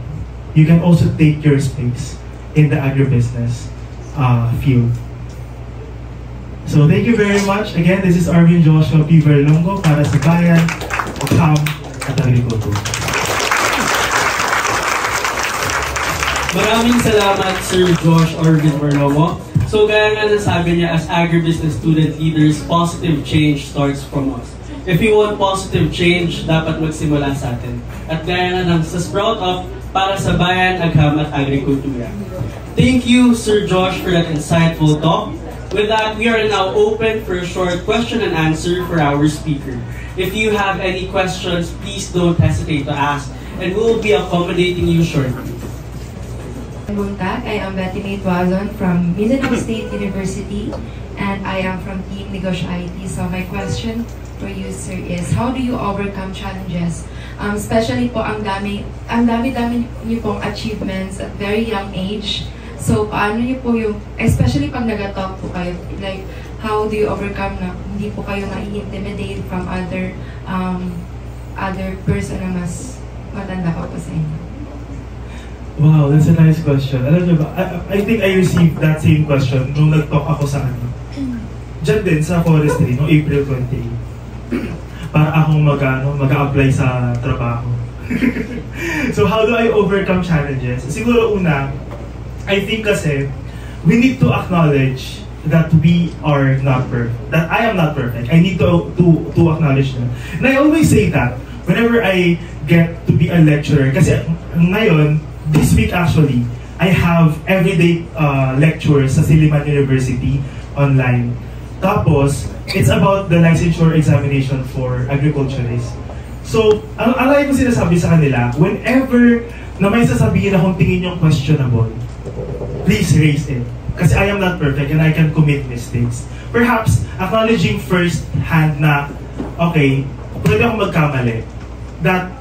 C: You can also take your space in the agribusiness field. So thank you very much. Again, this is Arvin Joshua P. Verlongo para sa Bayan, Agham at Agriculture.
A: Maraming salamat, Sir Josh Arvin Verlongo. So gaya nga nasabi niya, as agribusiness student leaders, positive change starts from us. If we want positive change, dapat magsimula sa atin. At gaya nga ng sa Sprout Up, para sa Bayan, Agham at Agrikultura. Thank you, Sir Josh, for that insightful talk. With that, we are now open for a short question and answer for our speaker. If you have any questions, please don't hesitate to ask, and we will be accommodating you shortly.
I: Buntag. I am Betty May Tuazon from Mindanao State University, and I am from Team Negosyo IT. So my question for you, sir, is how do you overcome challenges? Especially po ang dami niyo pong achievements at very young age. So paano niyo po yung, especially pag nag-talk po kayo, like how do you overcome na hindi po kayo na-intimidate from other person na mas matanda pa po sa inyo?
C: Wow, that's a nice question. Alam niyo ba, I think I received that same question nung nag-talk ako sa diyan din sa forestry, noong April 28. Para akong mag-a-apply sa trabaho. So how do I overcome challenges? Siguro una, I think kasi, we need to acknowledge that we are not perfect. That I am not perfect. I need to acknowledge that. And I always say that whenever I get to be a lecturer. Kasi ngayon, this week actually, I have everyday lectures sa Silliman University online. Tapos, it's about the licensure examination for agriculturists. So, ang alay ko sinasabi sa kanila, whenever na may sasabihin akong tingin yung questionable, please raise it. Kasi I am not perfect and I can commit mistakes. Perhaps, acknowledging first hand na, okay, pwede akong magkamali. That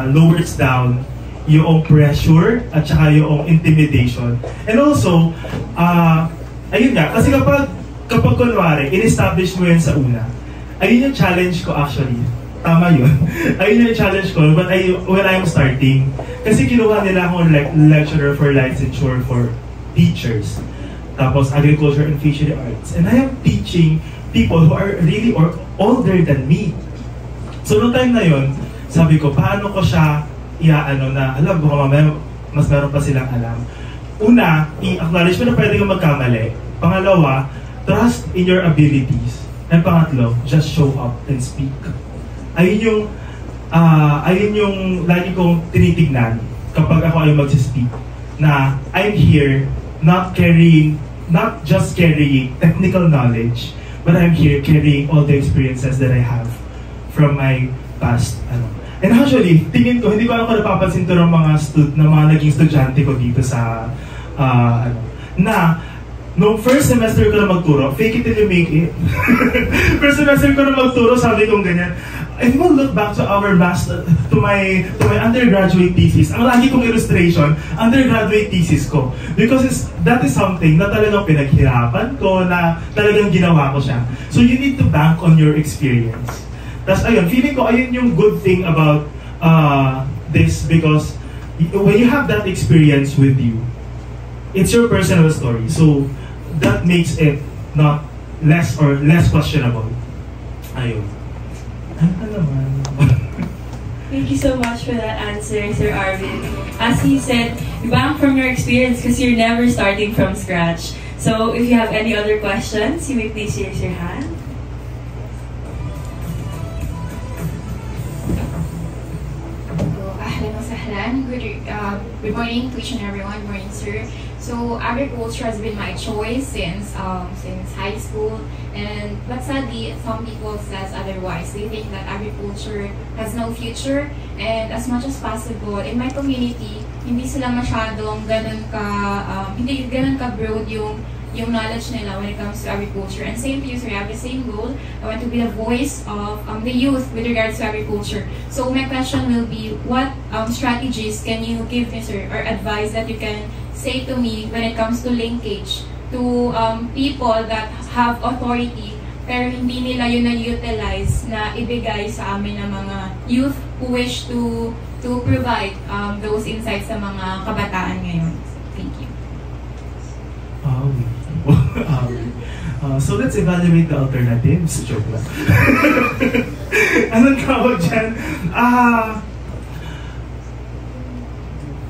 C: lowers down yung pressure at saka yung intimidation. And also, ayun nga, kasi kapag kunwari, in-establish mo yun sa una, ayun yung challenge ko actually. Tama yun. Ayun yung challenge ko when I'm starting. Kasi kinuha nila akong lecturer for licensure for teachers. Tapos agriculture and fishery arts. And I am teaching people who are really older than me. So noong time na yun, sabi ko, paano ko siya iaano na, alam ko mamaya, mas meron pa silang alam. Una, i-acknowledge mo na pwede kang magkamali. Pangalawa, trust in your abilities. And pangatlo, just show up and speak. Ayun yung lagi kong tinitignan kapag ako ay mag-speak. Na I'm here not just carrying technical knowledge, but I'm here carrying all the experiences that I have from my past. And actually, tingin ko, hindi ko alam kung napapansin to ng mga naging estudyante ko dito sa na nung first semester ko na magturo, fake it till you make it. First semester ko na magturo, sabi kong ganyan. If you look back to our to my undergraduate thesis, ang lagi kong illustration, undergraduate thesis ko. Because that is something na talagang pinaghirapan ko, na talagang ginawa ko siya. So you need to bank on your experience. Tapos ayun, feeling ko ayun yung good thing about this, because when you have that experience with you, it's your personal story. So that makes it not less questionable. Ayun.
B: Thank you so much for that answer, Sir Arvin. As he said, you bank from your experience because you're never starting from scratch. So if you have any other questions, you may please raise your hand.
G: Ahlan wa sahlan.
J: everyone. Good morning to each and everyone. Good morning, sir. So agriculture has been my choice since high school, but sadly some people says otherwise. They think that agriculture has no future, and as much as possible in my community, hindi sila masyadong hindi ganun ka broad yung knowledge nila when it comes to agriculture. And same to you, sir, I have the same goal. I want to be the voice of the youth with regards to agriculture. So my question will be, what strategies can you give me, sir, or advice that you can say to me when it comes to linkage to people that have authority pero hindi nila yun na-utilize na ibigay sa amin ng mga youth who wish to provide those insights sa mga kabataan ngayon. Thank you.
C: So let's evaluate the alternatives. Joke lang. Anong tawag dyan?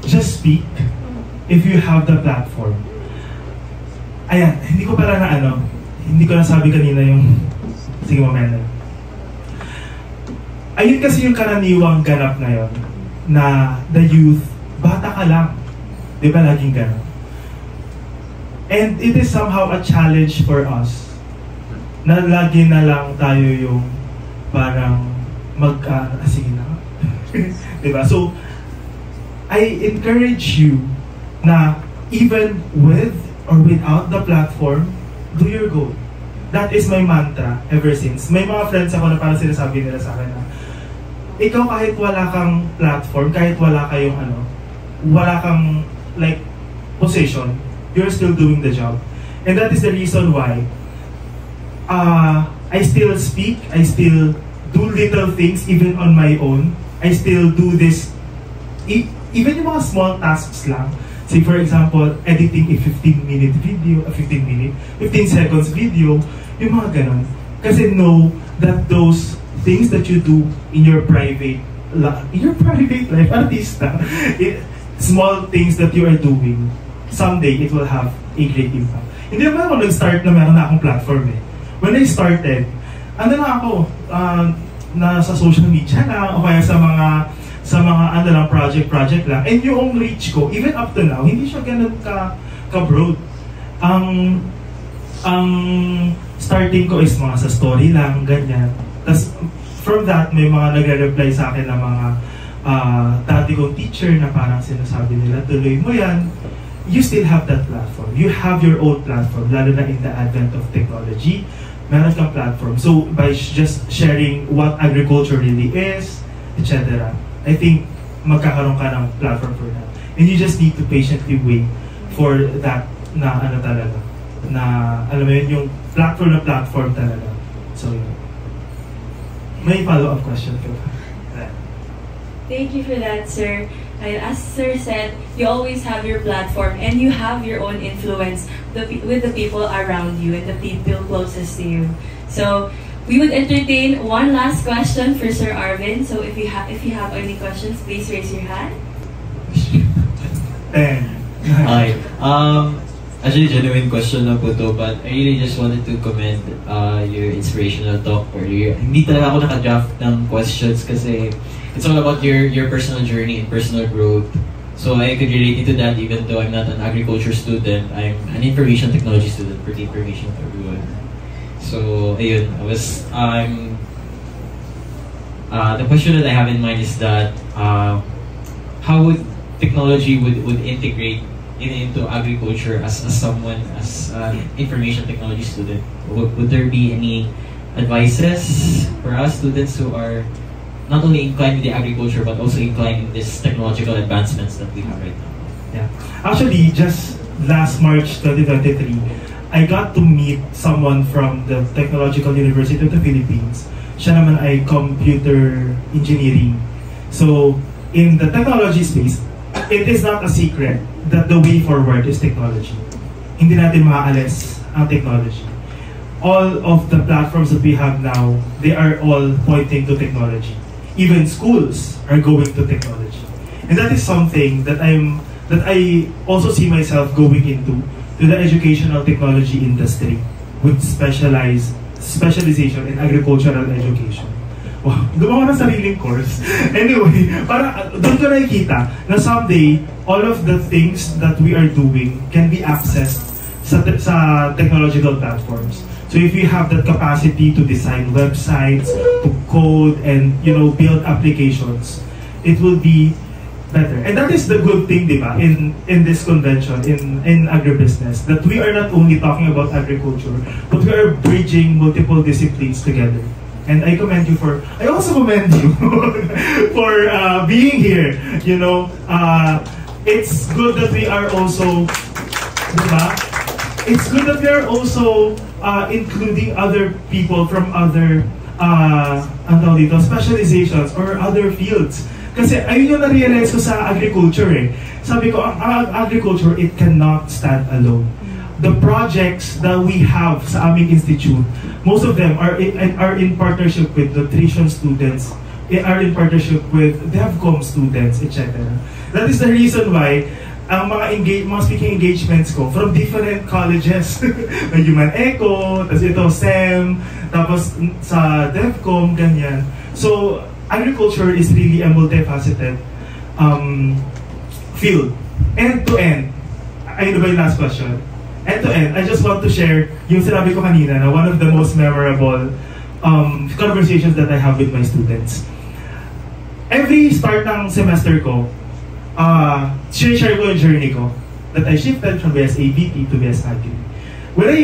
C: Just speak if you have the platform. Ayan, hindi ko pala hindi ko nasabi kanina yung, sige mamaya. Ayun kasi yung karaniwang ganap ngayon, na the youth, bata ka lang. Di ba laging ganap? And it is somehow a challenge for us na lagi na lang tayo yung parang sige na. Diba? So, I encourage you na even with or without the platform, do your goal. That is my mantra ever since. May mga friends ako na parang sinasabi nila sa akin na ikaw kahit wala kang platform, kahit wala kayong wala kang like position, you're still doing the job. And that is the reason why I still speak, I still do little things even on my own. I still do this, even yung mga small tasks lang. Say for example, editing a 15-minute video, 15 seconds video, yung mga ganun. Kasi know that those things that you do in your private life, artista, small things that you are doing, someday it will have a great impact. Hindi naman ako nag-start na meron na akong platform eh. When I started, nasa social media na, o kaya sa mga project lang. And yung reach ko, even up to now, hindi siya ganun ka-broad. Ang starting ko is mga sa story lang, ganyan. Tapos from that, may mga nagre-reply sa akin na mga dati kong teacher na parang sinasabi nila, tuloy mo yan. You still have that platform. You have your own platform, lalo na in the advent of technology. Meron kang platform. So, by just sharing what agriculture really is, etc., I think magkakaroon ka ng platform for that. And you just need to patiently wait for that na talaga. Na, alam mo yun, yung platform na platform talaga. So, yun. May follow-up question ko.
B: Thank you for that, sir. As sir said, you always have your platform and you have your own influence with the people around you and the people closest to you. So we would entertain one last question for Sir Arvin. So if you have any questions, please raise your hand.
K: Hi. Actually, genuine question na po to, but I really just wanted to commend your inspirational talk earlier. Hindi talaga ako naka-draft ng questions kasi it's all about your personal journey and personal growth. So I could relate to that even though I'm not an agriculture student. I'm an information technology student for the information of everyone. So ayun, the question that I have in mind is that how would technology would integrate into agriculture as an information technology student? Would there be any advices for us students who are not only inclined in the agriculture but also inclined in these technological advancements that we have right now?
C: Yeah. Actually, just last March 2023, I got to meet someone from the Technological University of the Philippines. Siya naman ay computer engineering. So, in the technology space, it is not a secret that the way forward is technology. Hindi natin maaalis ang technology. All of the platforms that we have now, they are all pointing to technology. Even schools are going to technology. And that is something that I also see myself going into, to the educational technology industry with specialization in agricultural education. Wow, gumawa ng sariling course. Anyway, parang doon ko nakikita na someday, all of the things that we are doing can be accessed sa technological platforms. So if you have that capacity to design websites, to code, and build applications, it will be better. And that is the good thing, di ba, in this convention, in agribusiness, that we are not only talking about agriculture, but we are bridging multiple disciplines together. And I commend you I also commend you for being here. It's good that we are also, diba? It's good that we are also including other people from other specializations or other fields. Kasi ayun yung na-realize ko sa agriculture eh. Sabi ko, ang agriculture, it cannot stand alone. The projects that we have sa aming institute, most of them are in partnership with nutrition students, are in partnership with DevCom students, etc. That is the reason why ang mga speaking engagements ko from different colleges, may Human Eco, tapos ito SEM, tapos sa DevCom, ganyan. So, agriculture is really a multifaceted field. End to end, ayun ba yung last question? End to end, I just want to share yung sinabi ko kanina na one of the most memorable conversations that I have with my students. Every start ng semester ko, share ko yung journey ko that I shifted from BS-ABT to BS-Agri. When I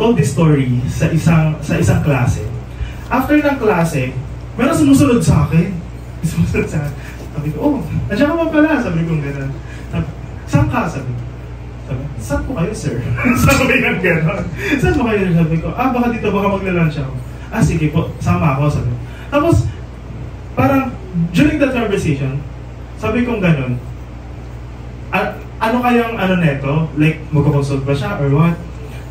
C: told this story sa isang klase, after ng klase, meron sumusunod sa akin. Sabi ko, oh, nandiyan ka pa pala. Sabi ko gano'n. Saan ka? Sabi ko. Saan po kayo, sir? Sabi ng gano'n. Saan po kayo? Sabi ko, baka dito, baka magla-lunch ako. Sige po, sama ako. Sabi. Tapos, parang, during that conversation, sabi kong gano'n, ano kayang neto? Like, magkakonsult ba siya or what?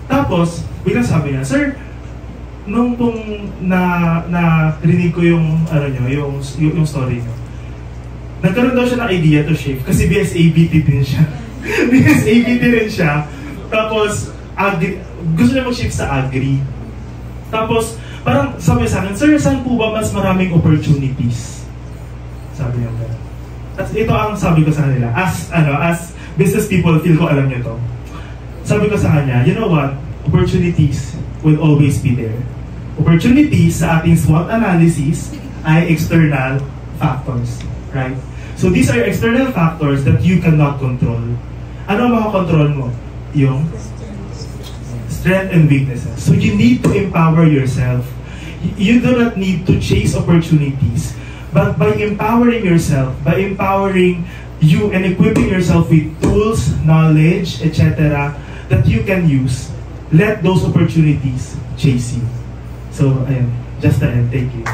C: Tapos, biglang sabi niya, sir, nung pong rinig ko yung yung story niyo, nagkaroon daw siya ng idea to shift kasi BS-ABT din siya. BS-ABT rin siya. Tapos gusto niya mag-shift sa agri. Tapos parang sabi sa akin, sir, saan po ba mas maraming opportunities? Sabi niya. At ito ang sabi ko sa kanila, as business people, feel ko alam niyo to. Sabi ko sa kanya, you know what? Opportunities will always be there. Opportunities sa ating SWOT analysis ay external factors, right? So these are external factors that you cannot control. Ano ang makakontrol mo? Yung strength and weaknesses. So you need to empower yourself. You do not need to chase opportunities, but by empowering yourself, by empowering you and equipping yourself with tools, knowledge, etc. that you can use, let those opportunities chase you. So, ayan, just the end. Thank you.